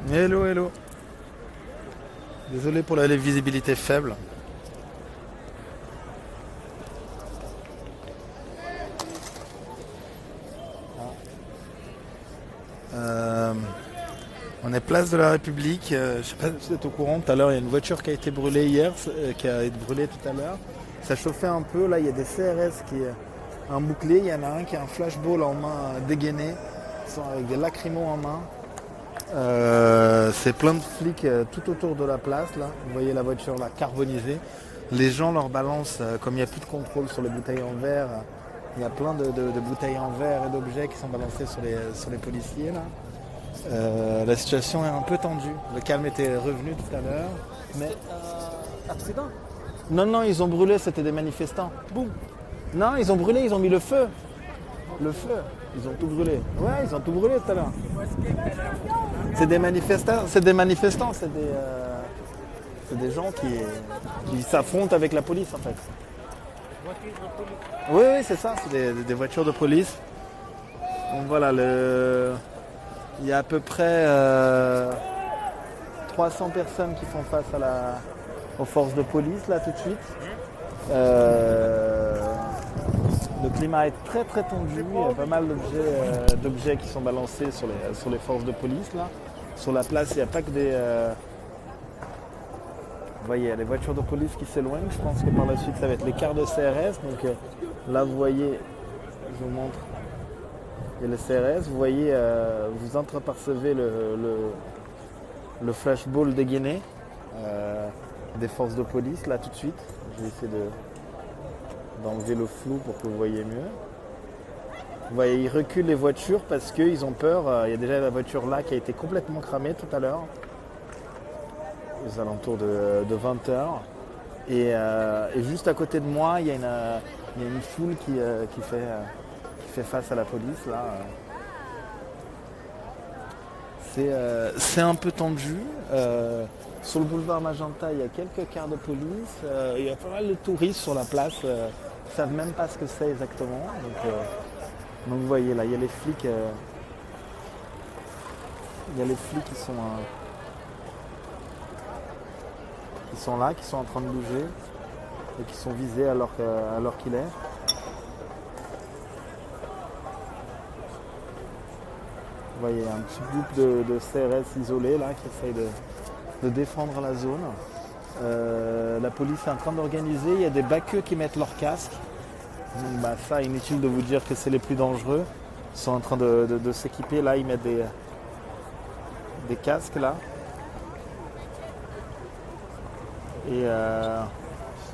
Hello, hello. Désolé pour la visibilité faible. Euh, on est place de la République. Je sais pas si vous êtes au courant. Tout à l'heure, il y a une voiture qui a été brûlée hier, qui a été brûlée tout à l'heure. Ça chauffait un peu. Là, il y a des CRS qui un bouclier. Il y en a un qui a un flashball en main dégainé, avec des lacrymos en main. C'est plein de flics tout autour de la place là. Vous voyez la voiture là carbonisée. Les gens leur balancent, comme il n'y a plus de contrôle sur les bouteilles en verre, il y a plein de bouteilles en verre et d'objets qui sont balancés sur les policiers là. La situation est un peu tendue. Le calme était revenu tout à l'heure. Mais Accident. non, ils ont brûlé, c'était des manifestants. Boum. Non, ils ont brûlé, ils ont mis le feu. Le feu. Ils ont tout brûlé. Ouais, ils ont tout brûlé tout à l'heure. C'est des manifestants, c'est des gens qui s'affrontent avec la police en fait. Oui, c'est ça, c'est des voitures de police. Donc voilà, il y a à peu près 300 personnes qui font face aux forces de police là tout de suite. Le climat est très très tendu, il y a pas mal d'objets qui sont balancés sur les forces de police là. Sur la place, il n'y a pas que des... Vous voyez, il y a les voitures de police qui s'éloignent. Je pense que par la suite, ça va être les cars de CRS. Donc là, vous voyez, je vous montre, il y a les CRS. Vous voyez, vous entreapercevez le flashball dégainé des forces de police là tout de suite. Je vais essayer d'enlever le flou pour que vous voyez mieux. Vous voyez, ils reculent les voitures parce qu'ils ont peur. Il y a déjà la voiture là qui a été complètement cramée tout à l'heure, aux alentours de 20h. Et juste à côté de moi, il y a une foule qui fait face à la police. Là. C'est un peu tendu. Sur le boulevard Magenta, il y a quelques cars de police. Il y a pas mal de touristes sur la place. Ils ne savent même pas ce que c'est exactement. Donc vous voyez là, il y a les flics, qui sont là, qui sont en train de bouger et qui sont visés alors qu'il est. Vous voyez un petit groupe de CRS isolés là qui essayent de défendre la zone. La police est en train d'organiser, il y a des baqueux qui mettent leur casque. Donc, ça, inutile de vous dire que c'est les plus dangereux. Ils sont en train de s'équiper. Là, ils mettent des casques là. Et il y a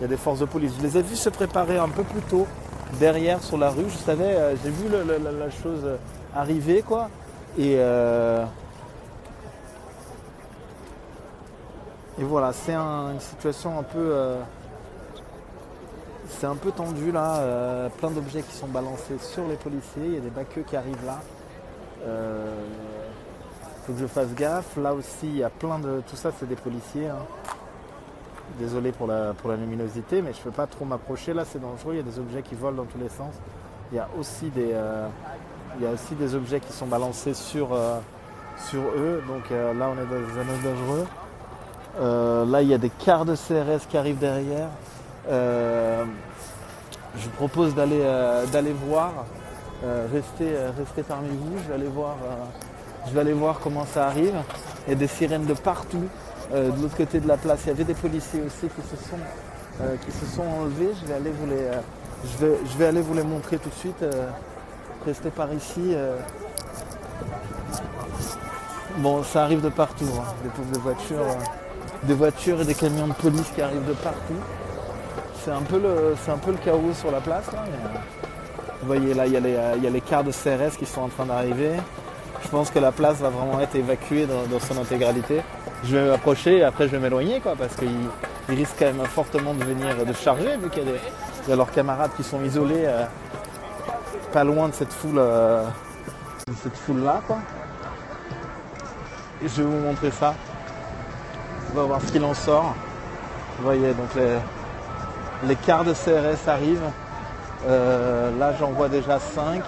des forces de police. Je les ai vus se préparer un peu plus tôt derrière sur la rue. Je savais, j'ai vu la chose arriver quoi. Et voilà, c'est une situation un peu... c'est un peu tendu là, plein d'objets qui sont balancés sur les policiers, il y a des baqueux qui arrivent là. Faut que je fasse gaffe, là aussi il y a plein de... Tout ça c'est des policiers. Hein. Désolé pour la luminosité, mais je ne peux pas trop m'approcher, là c'est dangereux, il y a des objets qui volent dans tous les sens. Il y a aussi des objets qui sont balancés sur eux, donc là on est dans des zones dangereux. Là il y a des cars de CRS qui arrivent derrière. Je vous propose d'aller voir, rester parmi vous, je vais aller voir comment ça arrive. Il y a des sirènes de partout. De l'autre côté de la place, il y avait des policiers aussi qui se sont enlevés. Je vais aller vous les montrer tout de suite. Restez par ici. Bon, ça arrive de partout, hein. Des voitures et des camions de police qui arrivent de partout. C'est un peu le chaos sur la place là. Vous voyez là, il y a les cars de CRS qui sont en train d'arriver. Je pense que la place va vraiment être évacuée dans son intégralité. Je vais m'approcher et après je vais m'éloigner quoi, parce qu'ils risquent quand même fortement de charger vu qu'il y a leurs camarades qui sont isolés pas loin de cette foule là quoi. Et je vais vous montrer ça. On va voir ce qu'il en sort. Vous voyez donc les cars de CRS arrivent. Là j'en vois déjà 5.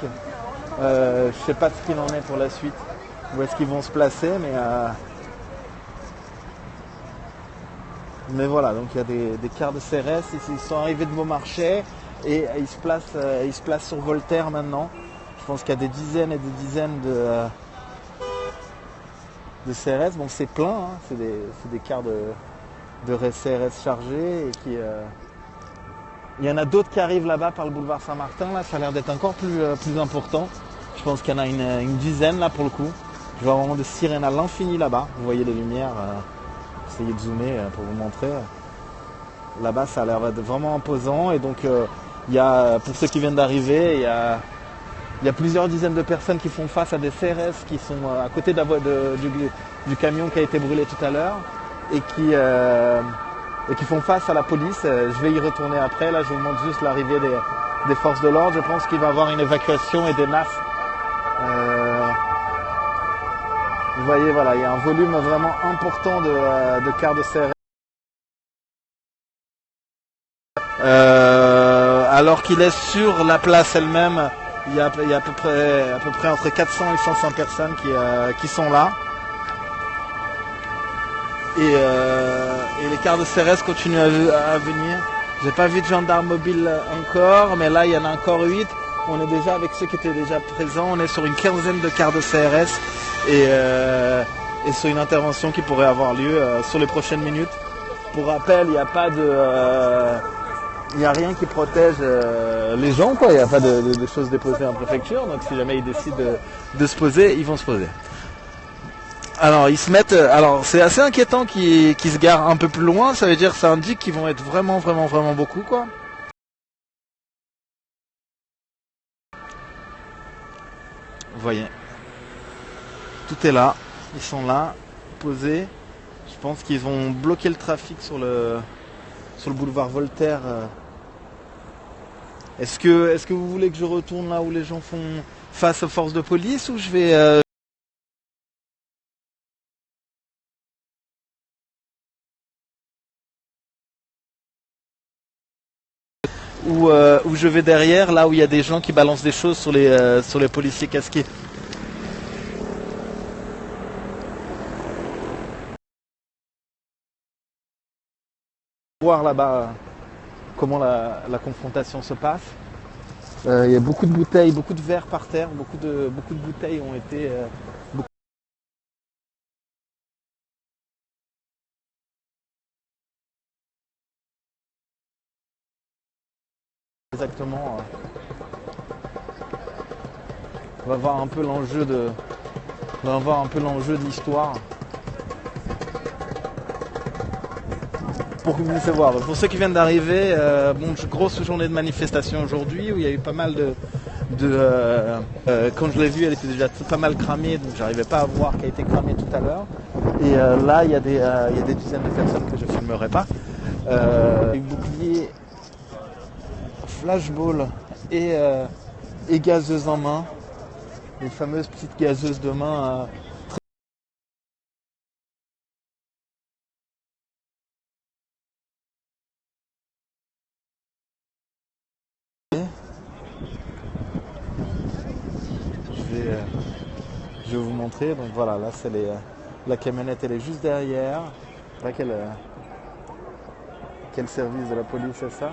Je ne sais pas ce qu'il en est pour la suite. Où est-ce qu'ils vont se placer, mais Mais voilà, donc il y a des cars de CRS, ils sont arrivés de Beaumarchais et ils se placent sur Voltaire maintenant. Je pense qu'il y a des dizaines et des dizaines de CRS. Bon, c'est plein, hein. C'est des cars de CRS chargés. Il y en a d'autres qui arrivent là-bas par le boulevard Saint-Martin. Là, ça a l'air d'être encore plus important. Je pense qu'il y en a une dizaine là pour le coup. Je vois vraiment des sirènes à l'infini là-bas. Vous voyez les lumières. Essayez de zoomer pour vous montrer. Là-bas, ça a l'air d'être vraiment imposant. Et donc, pour ceux qui viennent d'arriver, il y a plusieurs dizaines de personnes qui font face à des CRS qui sont à côté du camion qui a été brûlé tout à l'heure et qui font face à la police. Je vais y retourner après. Là, je vous montre juste l'arrivée des forces de l'ordre. Je pense qu'il va y avoir une évacuation et des masses. Vous voyez, voilà, il y a un volume vraiment important de cars de CRS. Alors qu'il est sur la place elle-même, il y a à peu près entre 400 et 500 personnes qui sont là. Et les cars de CRS continuent à venir. J'ai pas vu de gendarmes mobiles encore, mais là il y en a encore 8. On est déjà avec ceux qui étaient déjà présents. On est sur une quinzaine de cars de CRS et sur une intervention qui pourrait avoir lieu sur les prochaines minutes. Pour rappel, il n'y a pas il n'y a rien qui protège les gens, quoi. Il n'y a pas de choses déposées en préfecture. Donc si jamais ils décident de se poser, ils vont se poser. Alors ils se mettent. Alors c'est assez inquiétant qu'ils se garent un peu plus loin. Ça veut dire que ça indique qu'ils vont être vraiment beaucoup, quoi. Vous voyez. Tout est là. Ils sont là, posés. Je pense qu'ils vont bloquer le trafic sur le boulevard Voltaire. Est-ce que vous voulez que je retourne là où les gens font face aux forces de police ou je vais où je vais derrière, là où il y a des gens qui balancent des choses sur les policiers casqués. Voir là-bas comment la confrontation se passe. Il y a beaucoup de bouteilles, beaucoup de verres par terre, beaucoup de bouteilles ont été... Exactement. On va voir un peu l'enjeu de l'histoire. Pour que vous puissiez voir. Pour ceux qui viennent d'arriver, grosse journée de manifestation aujourd'hui où il y a eu pas mal quand je l'ai vue, elle était déjà pas mal cramée, donc j'arrivais pas à voir qu'elle a été cramée tout à l'heure. Et là, il y a des dizaines de personnes que je filmerai pas. Bouclier, flashball et gazeuse en main. Les fameuses petites gazeuses de main. Je vais vous montrer. Donc voilà, là c'est la camionnette, elle est juste derrière. Là, quel service de la police est ça?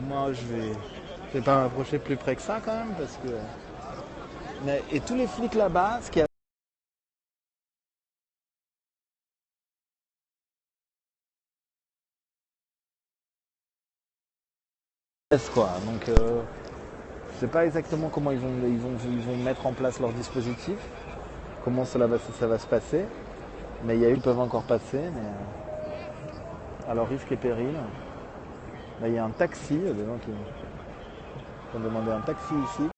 Moi je vais pas m'approcher plus près que ça quand même parce que. Et tous les flics là-bas, ce qui est quoi. Donc je sais pas exactement comment ils vont mettre en place leur dispositif, comment ça va se passer. Mais ils peuvent encore passer, mais à leur risque et péril. Là, il y a un taxi, des gens qui ont demandé un taxi ici.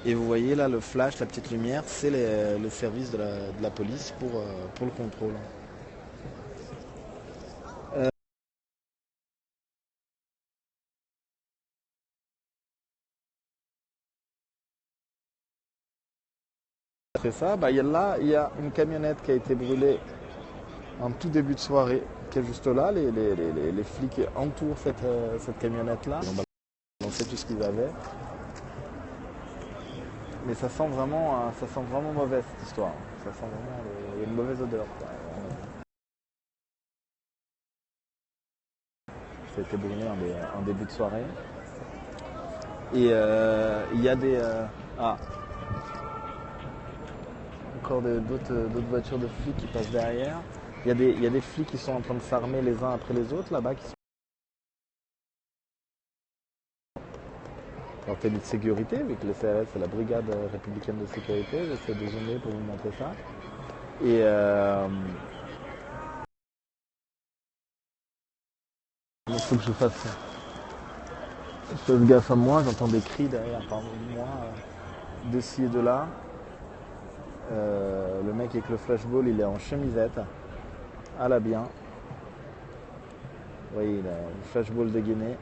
Et vous voyez là le flash, la petite lumière, c'est le service de la police pour le contrôle. montrer ça. Bah, là, il y a une camionnette qui a été brûlée en tout début de soirée, qui est juste là. Les flics entourent cette camionnette-là. Ils ont balancé tout ce qu'ils avaient. Mais ça sent vraiment mauvais cette histoire. Ça sent vraiment il y a une mauvaise odeur, quoi. Ça a été brûlé en début de soirée. Et il y a des... encore d'autres voitures de flics qui passent derrière. Il y a des flics qui sont en train de s'armer les uns après les autres là-bas. En tenue de sécurité, vu que le CRS c'est la brigade républicaine de sécurité. J'essaie de zoomer pour vous montrer ça. Et il faut que je fasse gaffe à moi, j'entends des cris derrière par moi, de ci et de là. Le mec avec le flashball, il est en chemisette, à la bien. Vous voyez, il a le flashball dégainé.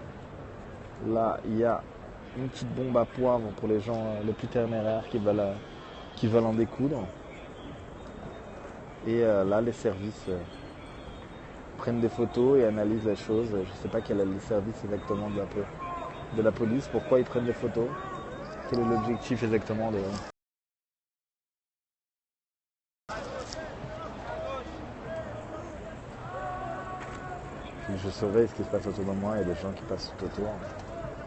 Là, il y a une petite bombe à poivre pour les gens les plus téméraires qui veulent en découdre. Et là, les services prennent des photos et analysent les choses. Je ne sais pas quel est le service exactement de la police, pourquoi ils prennent des photos, quel est l'objectif exactement de... Je surveille ce qui se passe autour de moi, il y a des gens qui passent tout autour.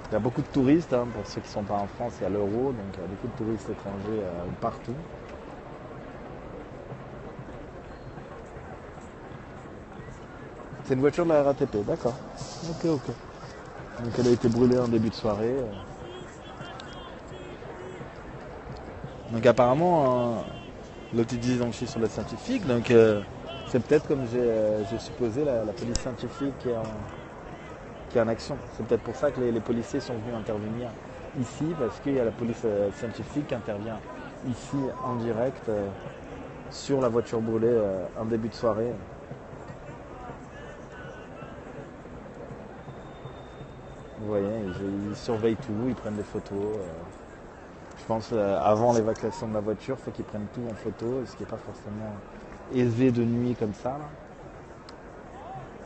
Il y a beaucoup de touristes, hein, pour ceux qui ne sont pas en France, il y a l'euro, donc il y a beaucoup de touristes étrangers partout. C'est une voiture de la RATP, d'accord. Ok. Donc elle a été brûlée en début de soirée. Donc apparemment, l'autre dit donc je suis sur la scientifique, donc c'est peut-être comme j'ai supposé la police scientifique qui est en action. C'est peut-être pour ça que les policiers sont venus intervenir ici, parce qu'il y a la police scientifique qui intervient ici en direct sur la voiture brûlée en début de soirée. Vous voyez, ils surveillent tout, ils prennent des photos. Je pense avant l'évacuation de la voiture, il faut qu'ils prennent tout en photo, ce qui n'est pas forcément aisé de nuit comme ça. Là.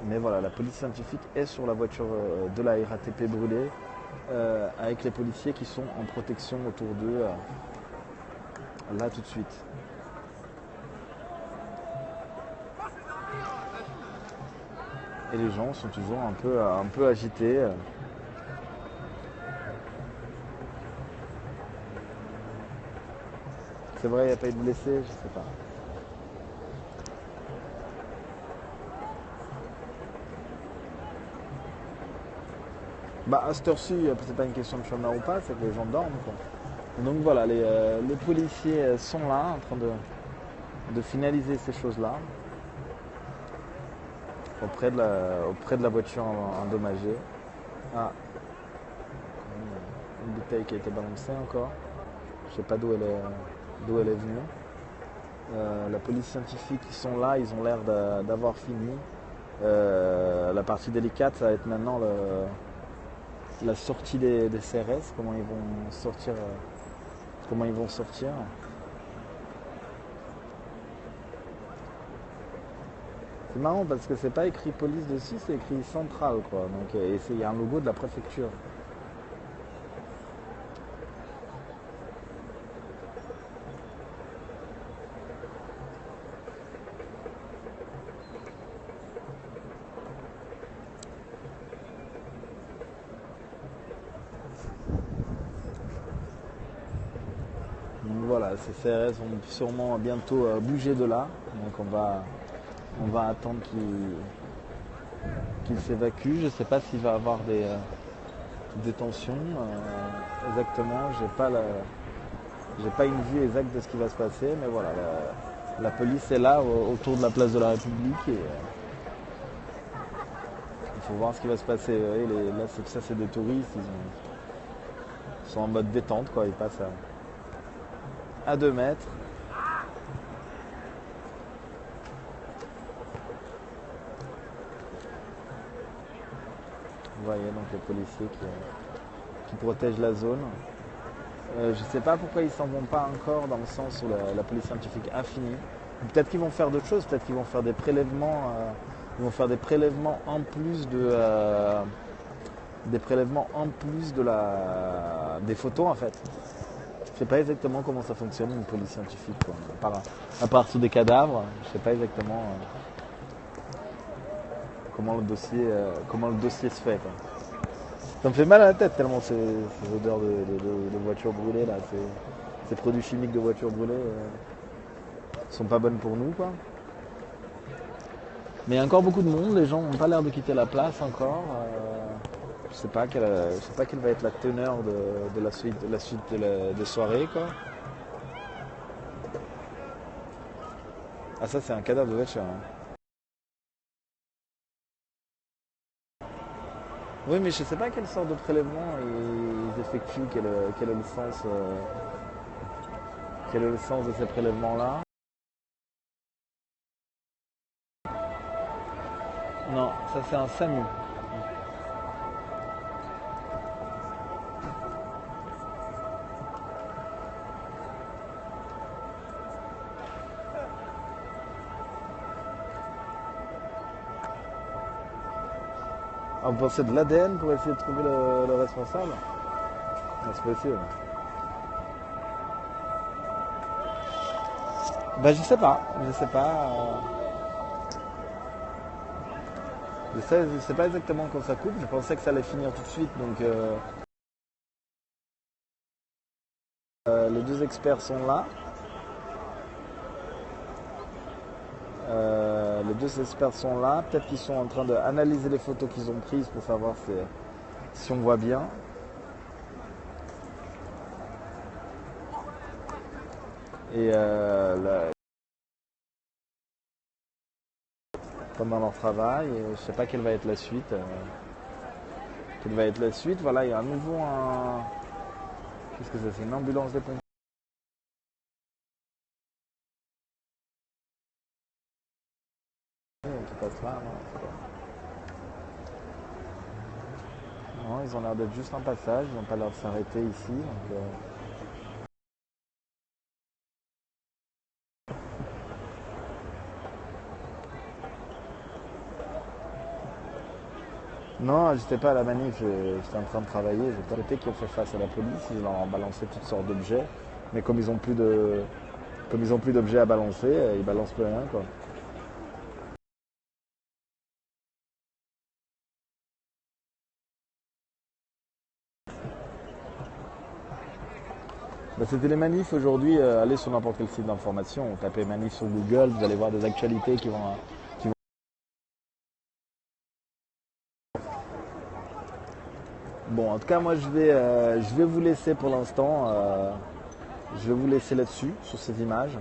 Mais voilà, la police scientifique est sur la voiture de la RATP brûlée, avec les policiers qui sont en protection autour d'eux, là tout de suite. Et les gens sont toujours un peu agités. C'est vrai, il n'y a pas eu de blessés, je sais pas. Bah à cette heure-ci, c'est pas une question de chômeur ou pas, c'est que les gens dorment, quoi. Donc voilà, les policiers sont là en train de finaliser ces choses-là auprès de la voiture endommagée. Ah, une bouteille qui a été balancée encore. Je sais pas d'où elle est venue. La police scientifique, ils sont là, ils ont l'air d'avoir fini. La partie délicate, ça va être maintenant la sortie des CRS, comment ils vont sortir. C'est marrant parce que c'est pas écrit police dessus, c'est écrit centrale, quoi. Donc, et il y a un logo de la préfecture. Donc voilà, ces CRS vont sûrement bientôt bouger de là. Donc on va attendre qu'il s'évacue. Je ne sais pas s'il va y avoir des détentions exactement. J'ai pas une vue exacte de ce qui va se passer, mais voilà, la police est là autour de la place de la République et il faut voir ce qui va se passer. Là, ça c'est des touristes, ils sont en mode détente, quoi. Ils passent à 2 mètres. Vous voyez donc les policiers qui protègent la zone. Je sais pas pourquoi ils s'en vont pas encore dans le sens où la police scientifique a fini. Peut-être qu'ils vont faire d'autres choses, peut-être qu'ils vont faire des prélèvements, ils vont faire des prélèvements en plus des photos en fait. Je sais pas exactement comment ça fonctionne une police scientifique, quoi. À part sous des cadavres, je sais pas exactement comment le dossier se fait, quoi. Ça me fait mal à la tête tellement ces odeurs de voitures brûlées là, ces produits chimiques de voitures brûlées sont pas bonnes pour nous, quoi. Mais il y a encore beaucoup de monde, les gens n'ont pas l'air de quitter la place encore. Je sais pas quelle va être la teneur de la suite des soirées, quoi. Ah, ça c'est un cadavre de voiture, hein. Oui, mais je sais pas quelle sorte de prélèvement ils effectuent, quel est le sens de ces prélèvements-là. Non, ça c'est un SAMU. Ah, vous pensez de l'ADN pour essayer de trouver le responsable? Non, c'est possible. Bah je sais pas. Je sais pas exactement quand ça coupe, je pensais que ça allait finir tout de suite, donc les deux experts sont là. Peut-être qu'ils sont en train d'analyser les photos qu'ils ont prises pour savoir si on voit bien. Et pendant leur travail, et je sais pas quelle va être la suite. Voilà, il y a à nouveau un. Qu'est-ce que c'est une ambulance des pompiers qui passe là, non, non, ils ont l'air d'être juste en passage, ils n'ont pas l'air de s'arrêter ici. Donc, non, j'étais pas à la manif, j'étais en train de travailler, j'ai pas été qui ont fait face à la police, ils leur ont balancé toutes sortes d'objets, mais comme ils ont plus d'objets à balancer, ils balancent plus rien, quoi. Bah, c'était les manifs aujourd'hui, allez sur n'importe quel site d'information, tapez manif sur Google, vous allez voir des actualités qui vont. Bon, en tout cas, moi je vais vous laisser pour l'instant. Je vais vous laisser là-dessus, sur ces images.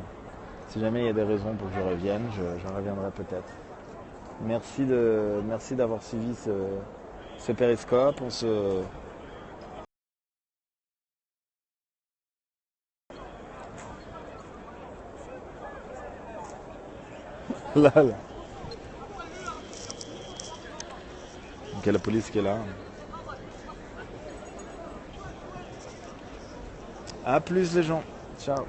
Si jamais il y a des raisons pour que je revienne, j'en reviendrai peut-être. Merci d'avoir suivi ce périscope. On se. Là, là. Donc il y a la police qui est là. A plus les gens. Ciao.